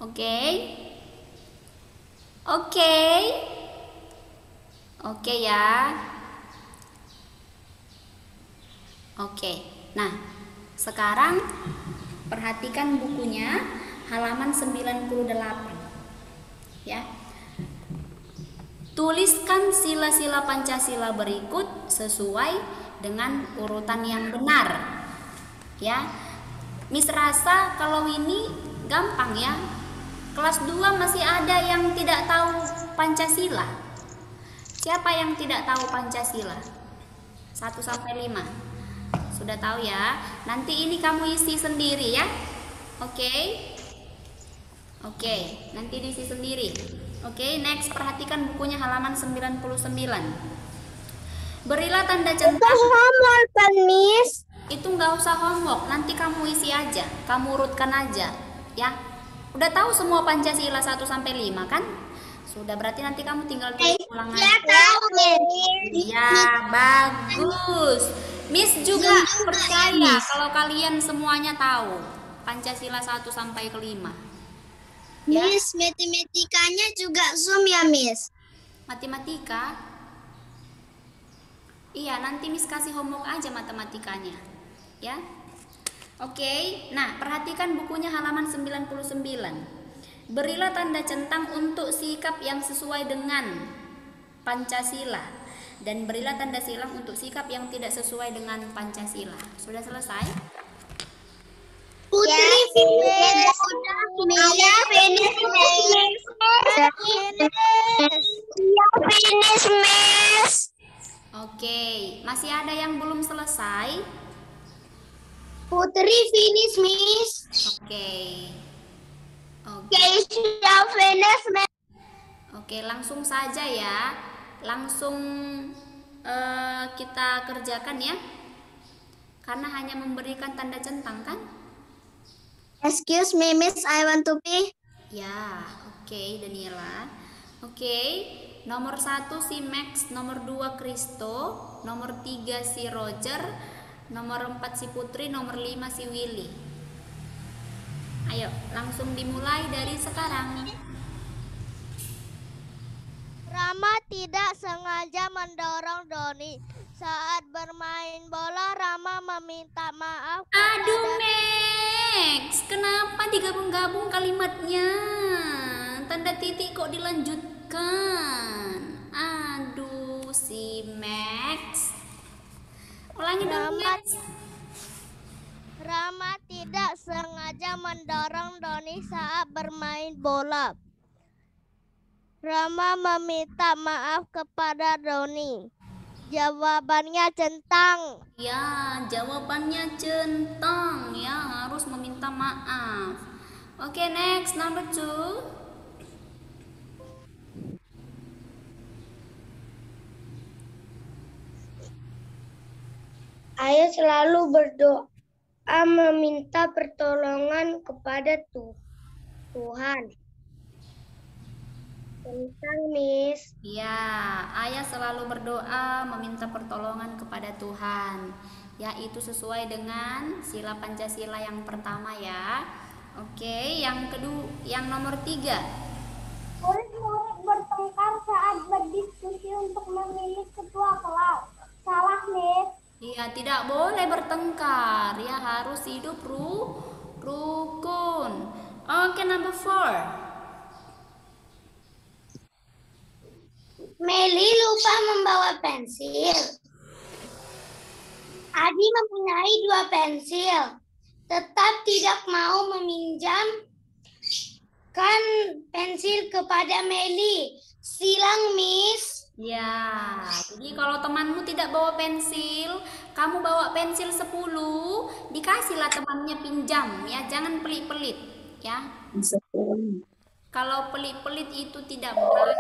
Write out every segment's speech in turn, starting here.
Oke. Oke. Oke ya. Oke. Nah, sekarang perhatikan bukunya halaman 98. Ya. Tuliskan sila-sila Pancasila berikut sesuai dengan urutan yang benar. Ya. Miss rasa kalau ini gampang ya. Kelas 2 masih ada yang tidak tahu Pancasila. Siapa yang tidak tahu Pancasila? 1 sampai 5. Sudah tahu ya? Nanti ini kamu isi sendiri ya. Oke? Oke, nanti diisi sendiri. Oke, next perhatikan bukunya halaman 99. Berilah tanda centang. Homework kan, Miss? Itu nggak usah homework, nanti kamu isi aja, kamu urutkan aja, ya. Udah tahu semua Pancasila 1 sampai 5 kan? Sudah, berarti nanti kamu tinggal tulis ulangan. Ya tahu, Ya, bagus. Miss juga percaya kalau kalian semuanya tahu Pancasila 1 sampai ke 5. Ya. Miss, matematikanya juga Zoom ya, Miss? Matematika? Iya, nanti Miss kasih homework aja matematikanya. Ya. Oke. Nah, perhatikan bukunya halaman 99. Berilah tanda centang untuk sikap yang sesuai dengan Pancasila dan berilah tanda silang untuk sikap yang tidak sesuai dengan Pancasila. Sudah selesai? Putri finish. Ayah finish, Miss. Finish, Miss. Oke, masih ada yang belum selesai? Putri finish, Miss. Oke. Keisha finish, Miss. Oke, langsung saja ya. Langsung kita kerjakan ya. Karena hanya memberikan tanda centang kan? Excuse me, Miss. I want to pee. Ya, oke Daniela. Oke, nomor 1 si Max, nomor 2 Kristo, nomor 3 si Roger, nomor 4 si Putri, nomor 5 si Willy. Ayo, langsung dimulai dari sekarang. Rama tidak sengaja mendorong Doni. Saat bermain bola, Rama meminta maaf Aduh kepada... Max, kenapa digabung-gabung kalimatnya? Tanda titik kok dilanjutkan? Aduh si Max. Ulangi dong Max. Rama tidak sengaja mendorong Doni saat bermain bola. Rama meminta maaf kepada Doni. Jawabannya centang. Ya, jawabannya centang ya, harus meminta maaf. Oke, next number 2. Ayah selalu berdoa meminta pertolongan kepada Tuhan. Tentang, Miss. Ya, ayah selalu berdoa meminta pertolongan kepada Tuhan. Ya, itu sesuai dengan sila Pancasila yang pertama ya. Oke, yang kedua, yang nomor 3. Murid-murid bertengkar saat berdiskusi untuk memilih ketua kelas. Salah, Miss. Iya, tidak boleh bertengkar. Ya, harus hidup rukun. Oke, number 4. Meli lupa membawa pensil. Adi mempunyai 2 pensil, tetap tidak mau meminjamkan pensil kepada Meli. Silang, Miss. Ya, jadi kalau temanmu tidak bawa pensil, kamu bawa pensil 10, dikasihlah temannya pinjam ya, jangan pelit-pelit ya. Kalau pelit-pelit itu tidak boleh.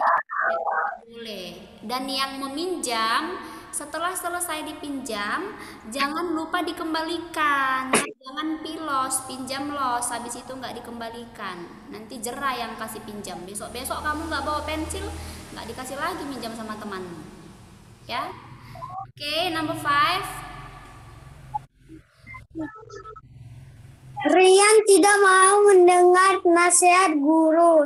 Dan yang meminjam setelah selesai dipinjam, jangan lupa dikembalikan. Jangan pilos, pinjam los, habis itu nggak dikembalikan. Nanti jerah yang kasih pinjam. Besok-besok kamu nggak bawa pensil, nggak dikasih lagi minjam sama temanmu. Ya. Oke, number 5. Rian tidak mau mendengar nasihat guru.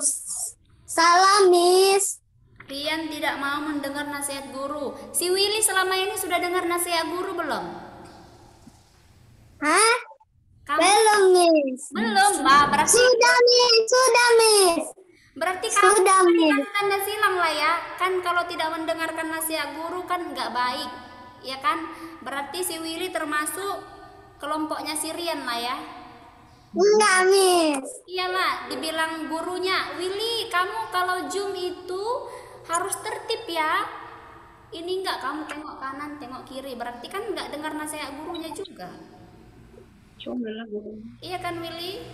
Salam, Miss. Rian tidak mau mendengar nasihat guru. Si Willy selama ini sudah dengar nasihat guru belum? Hah? Kamu Belum, Miss. belum, Mbak. Berarti Sudah, Miss. Sudah, Miss. berarti kamu Sudah, Miss. kasih tanda silang lah ya. Kan kalau tidak mendengarkan nasihat guru kan nggak baik. Ya kan? Berarti si Willy termasuk kelompoknya si Rian lah ya. Enggak, Miss. Iyalah, dibilang gurunya, Willy, kamu kalau Zoom itu harus tertib ya. Ini enggak, kamu tengok kanan, tengok kiri. Berarti kan enggak dengar nasihat gurunya juga. Iya kan, Willy?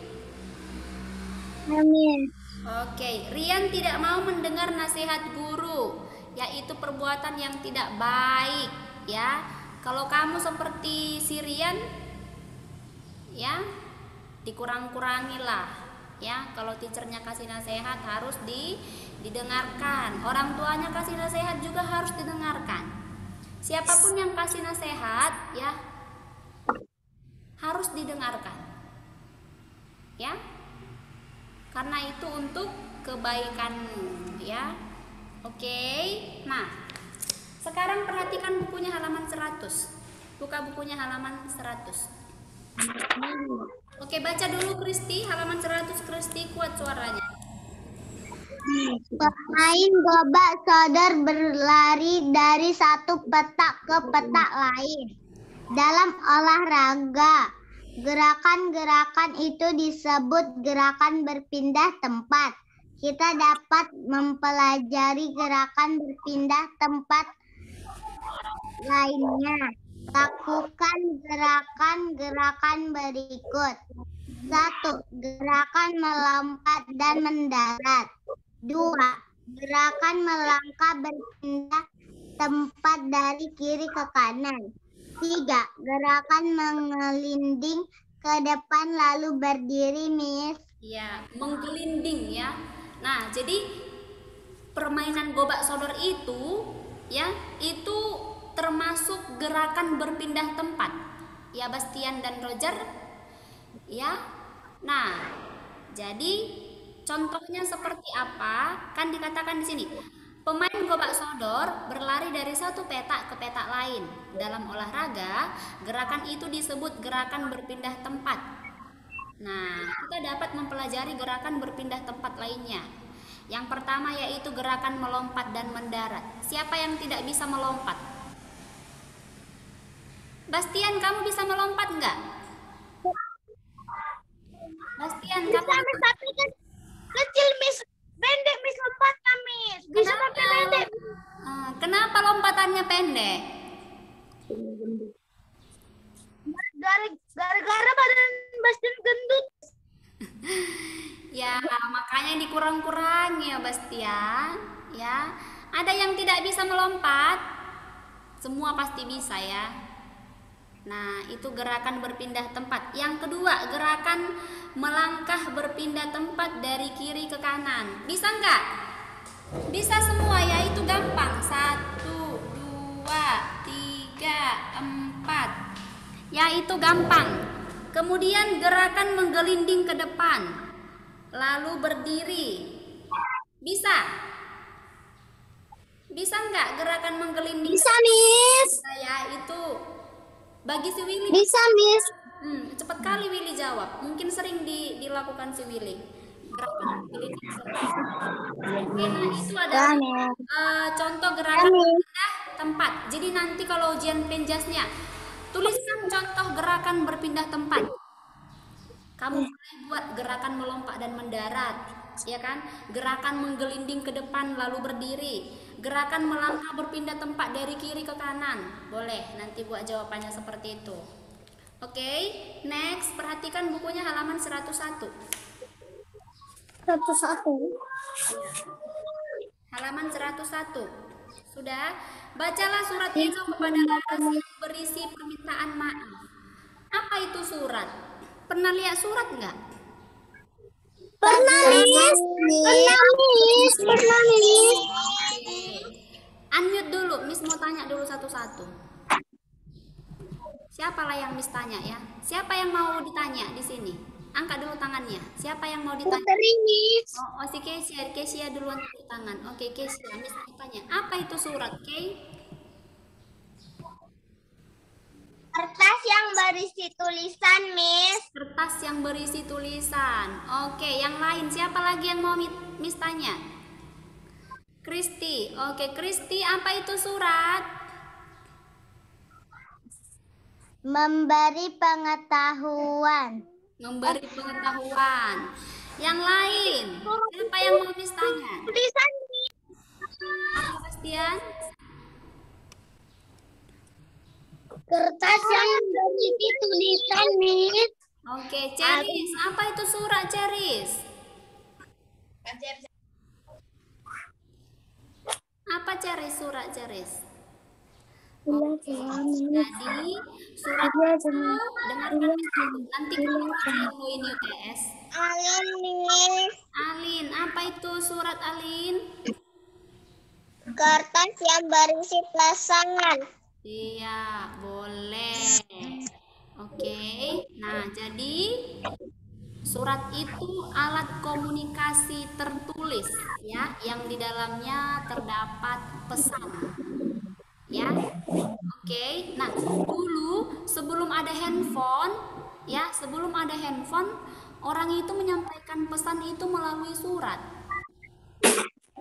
Amin. Oke, Rian tidak mau mendengar nasihat guru, yaitu perbuatan yang tidak baik, ya. Kalau kamu seperti si Rian, ya, dikurang-kurangilah, ya. Kalau teachernya kasih nasihat harus didengarkan. Orang tuanya kasih nasihat juga harus didengarkan. Siapapun yang kasih nasihat, ya, harus didengarkan, ya. Karena itu untuk kebaikanmu, ya. Oke. Nah, sekarang perhatikan bukunya halaman 100. Buka bukunya halaman 100. Oke, baca dulu Kristi, halaman 100. Kristi, kuat suaranya. Pemain gobak sodor berlari dari satu petak ke petak lain. Dalam olahraga, gerakan-gerakan itu disebut gerakan berpindah tempat. Kita dapat mempelajari gerakan berpindah tempat lainnya. Lakukan gerakan-gerakan berikut. 1. Gerakan melompat dan mendarat. 2. Gerakan melangkah berpindah tempat dari kiri ke kanan. 3. Gerakan mengelinding ke depan lalu berdiri, Miss. Ya, menggelinding ya. Nah, jadi permainan gobak sodor itu, ya, itu termasuk gerakan berpindah tempat. Ya, Bastian dan Roger. Ya. Nah, jadi contohnya seperti apa? Kan dikatakan di sini. Pemain gobak sodor berlari dari satu petak ke petak lain. Dalam olahraga, gerakan itu disebut gerakan berpindah tempat. Nah, kita dapat mempelajari gerakan berpindah tempat lainnya. Yang pertama yaitu gerakan melompat dan mendarat. Siapa yang tidak bisa melompat? Bastian, kamu bisa melompat enggak? Bastian, kamu Tapi kecil, Miss. Pendek, Miss, lompatnya, Miss. Bisa tapi pendek. Kenapa lompatannya pendek? Gara-gara badan Bastian gendut. Ya, makanya dikurang-kurangi ya, Bastian. Ya, ada yang tidak bisa melompat. Semua pasti bisa ya. Nah, itu gerakan berpindah tempat. Yang kedua, gerakan melangkah berpindah tempat dari kiri ke kanan. Bisa enggak? Bisa semua ya, itu gampang. 1, 2, 3, 4. Ya, itu gampang. Kemudian gerakan menggelinding ke depan, lalu berdiri. Bisa? Bisa enggak gerakan menggelinding? Bisa, Miss. Ya, itu bagi si Willy. Bisa, Miss. Cepat kali Willy jawab. Mungkin sering dilakukan si Willy. Gerakan menggelinding. Oke, nah itu adalah contoh gerakan berpindah tempat. Jadi nanti kalau ujian penjasnya, tuliskan contoh gerakan berpindah tempat. Kamu boleh buat gerakan melompat dan mendarat, ya kan? Gerakan menggelinding ke depan lalu berdiri. Gerakan melangkah berpindah tempat dari kiri ke kanan. Boleh, nanti buat jawabannya seperti itu. Oke, next, perhatikan bukunya halaman 101. 101. Halaman 101. Sudah? Bacalah surat itu kepada Laras yang berisi permintaan maaf. Apa itu surat? Pernah lihat surat enggak? Pernah, Miss. Pernah, Miss. Pernah, Miss. Oke. Unmute dulu, Miss mau tanya dulu satu-satu. Siapa lah yang Miss tanya ya? Siapa yang mau ditanya di sini? Angkat dulu tangannya. Siapa yang mau ditanya? Putri, Miss. Oh, si Kesia. Kesia duluan tepuk tangan. Oke, Kesia. Miss tanya. Apa itu surat, Kay? Kertas yang berisi tulisan, Miss. Kertas yang berisi tulisan. Oke, yang lain. Siapa lagi yang mau Miss tanya? Kristi. Oke, Kristi, apa itu surat? Memberi pengetahuan. Memberi pengetahuan. Yang lain. Siapa yang mau Miss tanya? Tulisan. Apa, Bastian? Kertas yang berisi tulisan, Miss. Oke, Ceris. Apa itu surat, Ceris? Apa Ceris surat, Ceris? Jadi surat itu dengarkan nanti kalau ini UTS. Alin, Miss. Alin, apa itu surat, Alin? Kertas yang berisi pesangan. Iya, boleh. Oke. Nah, jadi surat itu alat komunikasi tertulis ya, yang di dalamnya terdapat pesan. Ya. Oke. Nah, dulu sebelum ada handphone, ya, sebelum ada handphone, orang itu menyampaikan pesan itu melalui surat.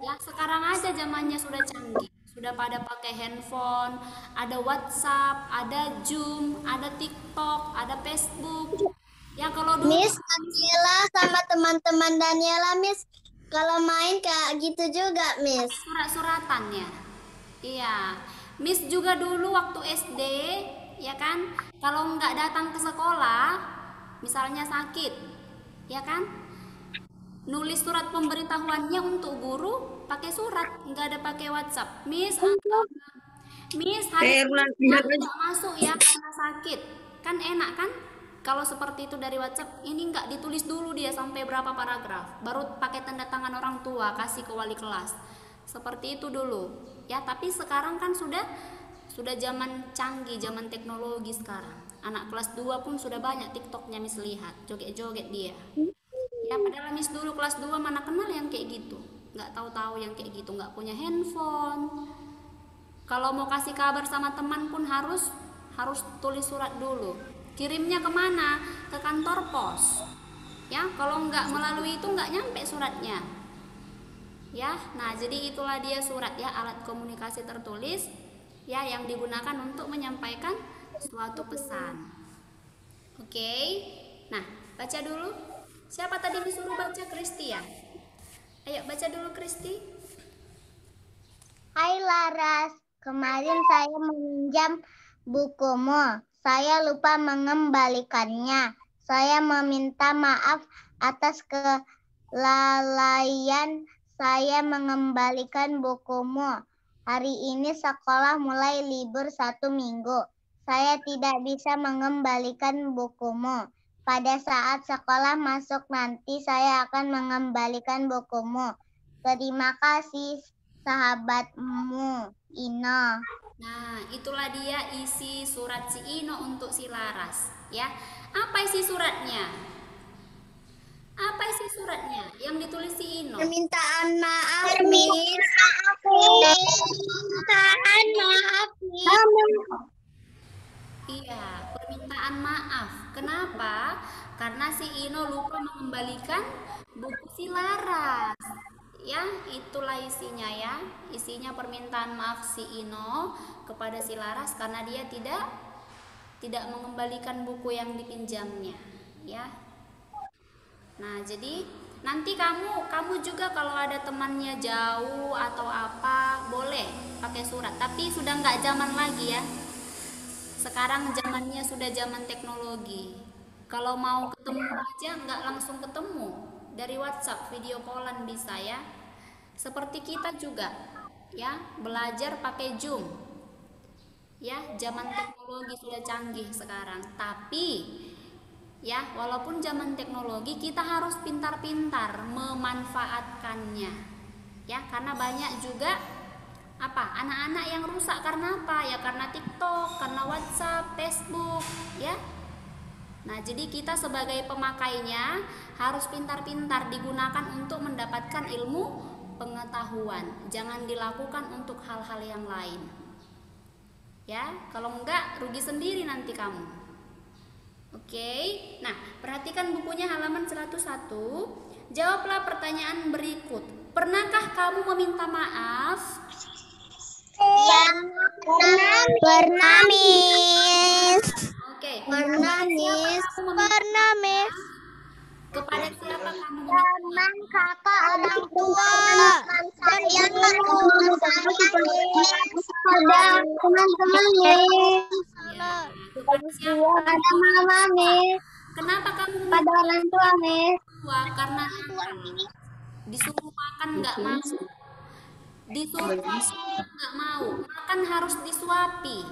Ya, sekarang aja zamannya sudah canggih. Sudah pada pakai handphone, ada WhatsApp, ada Zoom, ada TikTok, ada Facebook. Ya, kalau dulu Miss Daniela sama teman-teman Daniela, Miss, kalau main kayak gitu juga, Miss. surat-suratan ya. Iya. Miss juga dulu waktu SD, ya kan? Kalau nggak datang ke sekolah, misalnya sakit, ya kan? Nulis surat pemberitahuannya untuk guru pakai surat, nggak ada pakai WhatsApp. Miss, hari ini nggak masuk ya karena sakit. Kan enak kan? Kalau seperti itu dari WhatsApp, ini nggak ditulis dulu dia sampai berapa paragraf, baru pakai tanda tangan orang tua kasih ke wali kelas. Seperti itu dulu. Ya, tapi sekarang kan sudah zaman canggih, zaman teknologi sekarang. Anak kelas 2 pun sudah banyak TikToknya Miss lihat, joget-joget dia. Ya, padahal Miss dulu kelas 2 mana kenal yang kayak gitu. Nggak tahu-tahu yang kayak gitu, nggak punya handphone. Kalau mau kasih kabar sama teman pun harus tulis surat dulu. Kirimnya kemana? Ke kantor pos. Ya, kalau nggak melalui itu nggak nyampe suratnya. Ya, nah jadi itulah dia surat ya, alat komunikasi tertulis ya yang digunakan untuk menyampaikan suatu pesan. Oke. Nah, baca dulu. Siapa tadi disuruh baca? Kristi ya? Ayo baca dulu Kristi. Hai Laras, kemarin saya meminjam bukumu. Saya lupa mengembalikannya. Saya meminta maaf atas kelalaian saya mengembalikan bukumu. Hari ini sekolah mulai libur 1 minggu. Saya tidak bisa mengembalikan bukumu. Pada saat sekolah masuk nanti saya akan mengembalikan bukumu. Terima kasih sahabatmu, Ino. Nah, itulah dia isi surat si Ino untuk si Laras ya. Apa isi suratnya? Apa isi suratnya yang ditulis si Ino? Permintaan maaf, Miss. Permintaan maaf, Miss. Iya, permintaan maaf. Kenapa? Karena si Ino lupa mengembalikan buku si Laras. Ya, itulah isinya ya. Isinya permintaan maaf si Ino kepada si Laras karena dia tidak mengembalikan buku yang dipinjamnya, ya. Nah, jadi nanti kamu juga kalau ada temannya jauh atau apa, boleh pakai surat. Tapi sudah nggak zaman lagi ya. Sekarang zamannya sudah zaman teknologi. Kalau mau ketemu aja nggak langsung ketemu. Dari WhatsApp, video callan bisa ya. Seperti kita juga ya, belajar pakai Zoom. Ya, zaman teknologi sudah canggih sekarang. Tapi ya, walaupun zaman teknologi kita harus pintar-pintar memanfaatkannya. Ya, karena banyak juga anak-anak yang rusak karena apa? Ya karena TikTok, karena WhatsApp, Facebook, ya. Nah, jadi kita sebagai pemakainya harus pintar-pintar digunakan untuk mendapatkan ilmu pengetahuan. Jangan dilakukan untuk hal-hal yang lain. Ya, kalau enggak rugi sendiri nanti kamu. Oke. Nah, perhatikan bukunya halaman 101. Jawablah pertanyaan berikut. Pernahkah kamu meminta maaf? Ya, pernah, Miss. Oke. Pernah, Miss. Pernah, Miss. Kepada siapa kamu meminta maaf? Teman, kakak, orang tua. Saya, pada teman-teman, Miss. Ya, kepada siapa? Pada mama, Miss. Kenapa kamu Pada orang tua, Miss. tua? Karena disuruh makan nggak mau, disuruh makan nggak mau, makan harus disuapi,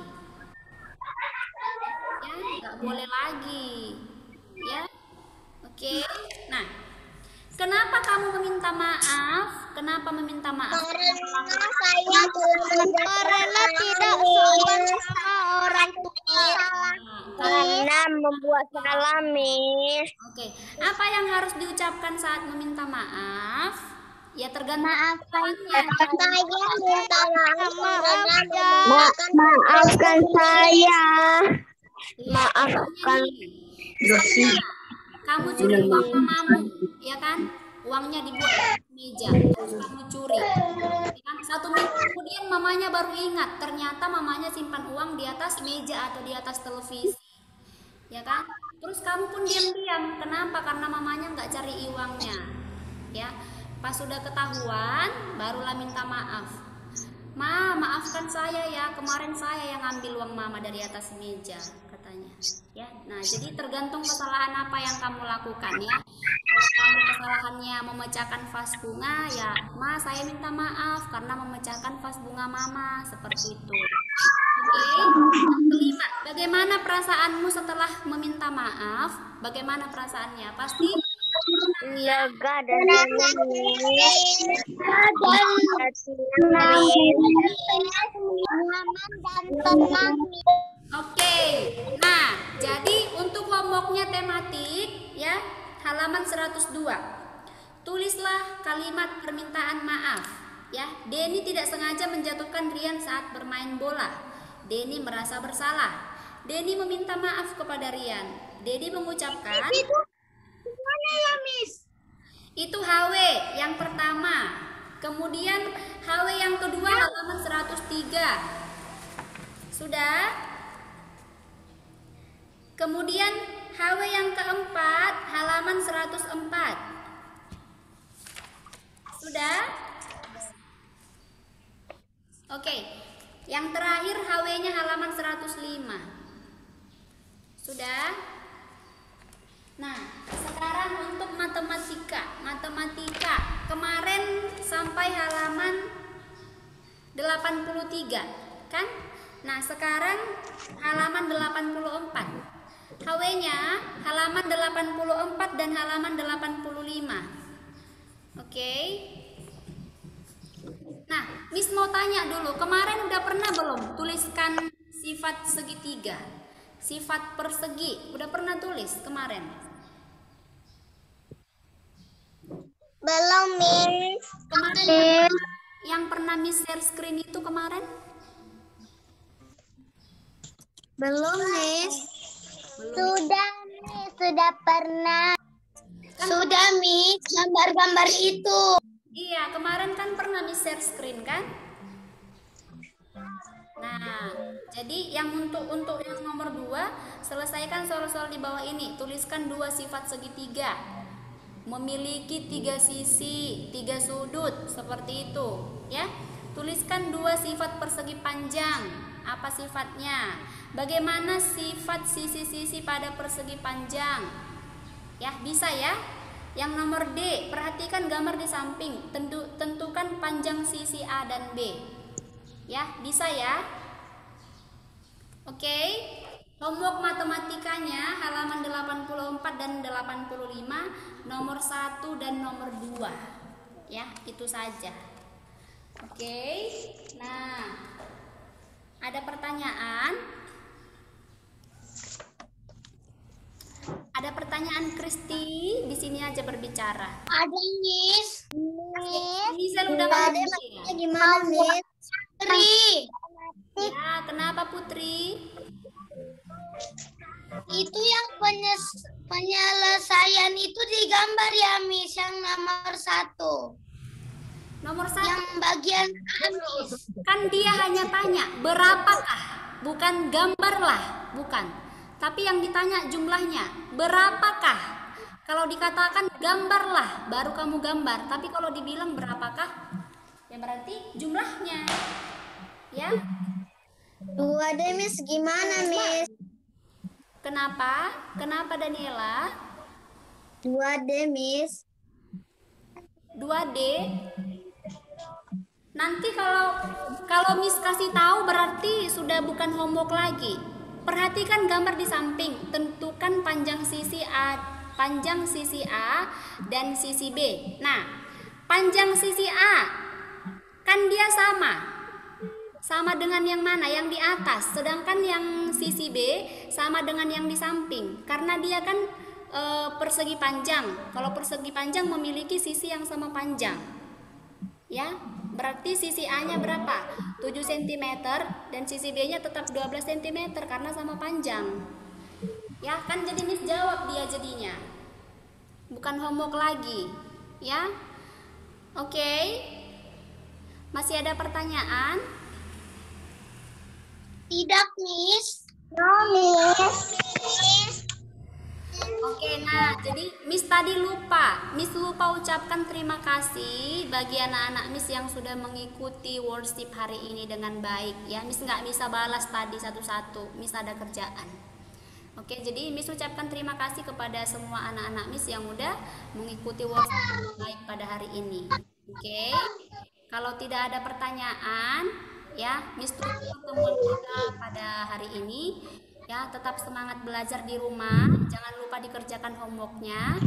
ya nggak boleh lagi, ya. Oke. Nah, kenapa kamu meminta maaf? Kenapa meminta maaf? Karena saya karena tidak sopan sama orang tua. Karena membuat salah, Miss. Oke. Apa yang harus diucapkan saat meminta maaf? Ya tergantung Maafkan lawannya. Maafkan saya. Iya, Maafkan. misalnya kamu curi uang mamamu, ya kan? Uangnya dibuat di meja, terus kamu curi. Ya kan? 1 minggu kemudian mamanya baru ingat, ternyata mamanya simpan uang di atas meja atau di atas televisi. Ya kan? Terus kamu pun diam-diam. Kenapa? Karena mamanya nggak cari uangnya. Ya, pas sudah ketahuan, barulah minta maaf. Ma, maafkan saya ya, kemarin saya yang ambil uang mama dari atas meja, katanya. Ya, nah jadi tergantung kesalahan apa yang kamu lakukan ya. Kalau kamu kesalahannya memecahkan vas bunga, ya, ma saya minta maaf karena memecahkan vas bunga mama, seperti itu. Oke. Yang kelima, bagaimana perasaanmu setelah meminta maaf? Bagaimana perasaannya? Pasti Lega dan tenang. Oke. Nah, jadi untuk homeworknya tematik ya, halaman 102. Tulislah kalimat permintaan maaf ya. Denny tidak sengaja menjatuhkan Rian saat bermain bola. Denny merasa bersalah. Denny meminta maaf kepada Rian. Denny mengucapkan Mana ya, Miss? itu HW yang pertama. Kemudian HW yang kedua halaman 103. Sudah? Kemudian HW yang keempat halaman 104. Sudah? Oke. Yang terakhir HW-nya halaman 105. Sudah? Nah, sekarang untuk matematika. Matematika kemarin sampai halaman 83, kan? Nah, sekarang halaman 84. HW-nya halaman 84 dan halaman 85. Oke. Nah, Miss mau tanya dulu, kemarin udah pernah belum tuliskan sifat segitiga? Sifat persegi, udah pernah tulis kemarin? Belum, Miss. Kemarin yang pernah Miss share screen itu kemarin? Belum, Miss. Sudah, Miss. Sudah pernah. Sudah, Miss. Gambar-gambar itu. Iya, kemarin kan pernah Miss share screen kan? Nah, jadi yang untuk yang nomor 2, selesaikan soal-soal di bawah ini. Tuliskan 2 sifat segitiga. Memiliki 3 sisi, 3 sudut, seperti itu, ya. Tuliskan 2 sifat persegi panjang. Apa sifatnya? Bagaimana sifat sisi-sisi pada persegi panjang? Ya, bisa ya. Yang nomor D, perhatikan gambar di samping. Tentukan panjang sisi A dan B. Ya, bisa ya. Oke. Homework matematikanya halaman 84 dan 85, nomor 1 dan nomor 2. Ya, itu saja. Oke. Nah, ada pertanyaan? Ada pertanyaan Kristi, di sini aja berbicara. Ada, Miss. Misal udah Ada, masuk. gimana, Miss? Putri. Ya, kenapa Putri? Itu yang penyelesaian itu digambar ya, Miss, yang nomor 1. Nomor 1. Yang bagian Miss. Kan dia hanya tanya, berapakah? Bukan gambarlah, bukan. Tapi yang ditanya jumlahnya, berapakah? Kalau dikatakan gambarlah, baru kamu gambar. Tapi kalau dibilang berapakah, ya berarti jumlahnya. Ya. 2D, Miss, gimana, Miss? Kenapa? Kenapa Daniela? 2D, Miss. 2D. Nanti kalau Miss kasih tahu berarti sudah bukan homework lagi. Perhatikan gambar di samping. Tentukan panjang sisi A dan sisi B. Nah, panjang sisi A kan dia sama dengan yang mana? Yang di atas. Sedangkan yang sisi B sama dengan yang di samping. Karena dia kan persegi panjang. Kalau persegi panjang memiliki sisi yang sama panjang. Ya, berarti sisi A-nya berapa? 7 cm dan sisi B-nya tetap 12 cm karena sama panjang. Ya, kan jadi Miss jawab dia jadinya. Bukan homework lagi, ya. Oke. Masih ada pertanyaan? Tidak, Miss. No, Miss. Oke, nah jadi Miss tadi lupa ucapkan terima kasih bagi anak-anak Miss yang sudah mengikuti worship hari ini dengan baik ya. Miss nggak bisa balas tadi satu-satu, Miss ada kerjaan. Oke, jadi Miss ucapkan terima kasih kepada semua anak-anak Miss yang udah mengikuti worship dengan baik pada hari ini. Oke, kalau tidak ada pertanyaan ya, Miss tutup pertemuan kita pada hari ini. Ya, tetap semangat belajar di rumah. Jangan lupa dikerjakan homeworknya.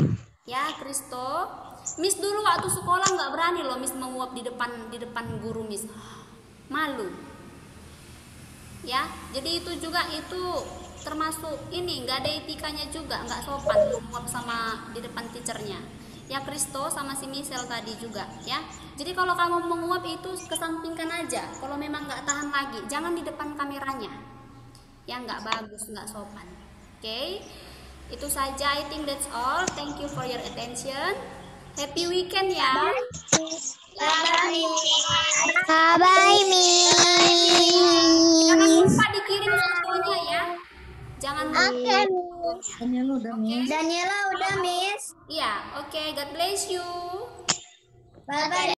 Ya, Kristo. Miss dulu waktu sekolah nggak berani loh Miss menguap di depan guru Miss. Malu. Ya, jadi itu termasuk ini nggak ada etikanya juga, nggak sopan menguap sama di depan teachernya. Ya, Kristo sama si Michelle tadi juga ya. Jadi kalau kamu menguap itu kesampingkan aja. Kalau memang nggak tahan lagi, jangan di depan kameranya. Yang nggak bagus, nggak sopan. Oke, itu saja. I think that's all. Thank you for your attention. Happy weekend ya. Bye, Miss. Jangan lupa dikirim fotonya ya. Jangan lupa. Daniela udah, Miss. Iya, oke. God bless you. Bye-bye.